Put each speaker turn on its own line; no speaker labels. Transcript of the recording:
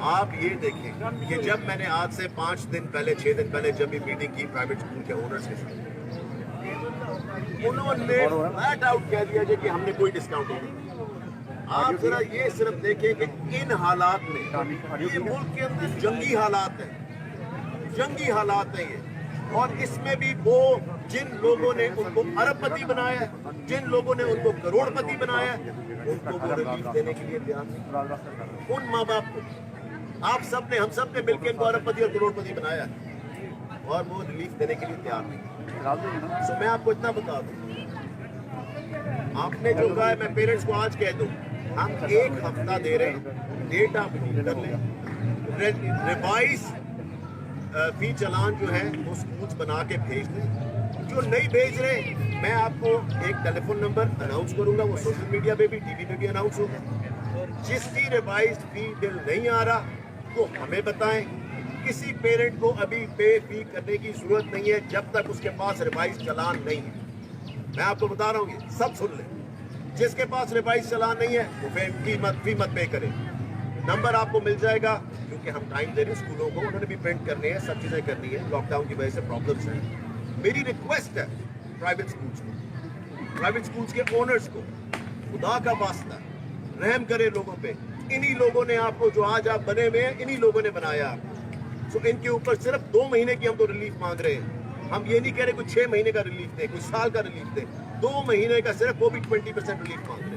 آپ یہ دیکھیں کہ جب میں نے آج سے 5 دن پہلے 6 دن پہلے جب بھی میٹنگ کی پرائیویٹ اسکول کے اونرز کے ساتھ، انہوں نے فلیٹ آؤٹ کہہ دیا کہ ہم نے کوئی ڈسکاؤنٹ نہیں۔ آپ ذرا یہ صرف دیکھیں کہ ان حالات میں یہ ملک کے اندر جنگی حالات ہیں، جنگی حالات ہیں یہ، اور اس میں بھی وہ جن لوگوں نے ان کو ارب پتی بنایا ہے، جن لوگوں نے ان کو کروڑ پتی بنایا ہے، ان کو وہ ریلیف دینے کے لیے تیار نہیں۔ ان ماں باپ کو آپ سب نے، ہم سب نے مل کے ان کو ارب پتی اور کروڑ پتی بنایا ہے، اور وہ ریلیف دینے کے لیے تیار نہیں۔ سو میں آپ کو اتنا بتا دوں، آپ نے جو کہا ہے میں پیرنٹس کو آج کہہ دوں، ہم 1 ہفتہ دے رہے ہیں، ڈیٹ آپ نوٹ کر لیں، ریوائز فی چلان جو ہے وہ اسکولز بنا کے بھیج دیں۔ جو نہیں بھیج رہے، میں آپ کو ایک ٹیلی فون نمبر اناؤنس کروں گا، وہ سوشل میڈیا پہ بھی ٹی وی پہ بھی اناؤنس ہوگا۔ جس کی ریوائزڈ فی بل نہیں آ رہا وہ ہمیں بتائیں۔ کسی پیرنٹ کو ابھی پے فی کرنے کی ضرورت نہیں ہے جب تک اس کے پاس ریوائز چلان نہیں ہے۔ میں آپ کو بتا رہا ہوں گی، سب سن لیں، جس کے پاس ریوائز چلان نہیں ہے وہ فی مت پے کرے۔ نمبر آپ کو مل جائے گا، کیونکہ ہم ٹائم دے رہے ہیں اسکولوں کو، انہوں نے بھی پرنٹ کرنے ہیں، سب چیزیں کرنی ہے، لاک ڈاؤن کی وجہ سے پرابلمس ہیں۔ میری ریکویسٹ ہے پرائیویٹ اسکولس کو، پرائیویٹ اسکولس کے اونرز کو، خدا کا واسطہ رحم کرے لوگوں پہ۔ انہی لوگوں نے آپ کو، جو آج آپ بنے ہوئے ہیں، انہی لوگوں نے بنایا آپ کو۔ سو ان کے اوپر صرف 2 مہینے کی ہم تو ریلیف مانگ رہے ہیں۔ ہم یہ نہیں کہہ رہے کوئی 6 مہینے کا ریلیف دے، کوئی سال کا ریلیف دے، 2 مہینے کا صرف، وہ بھی 20% ریلیف مانگ رہے ہیں۔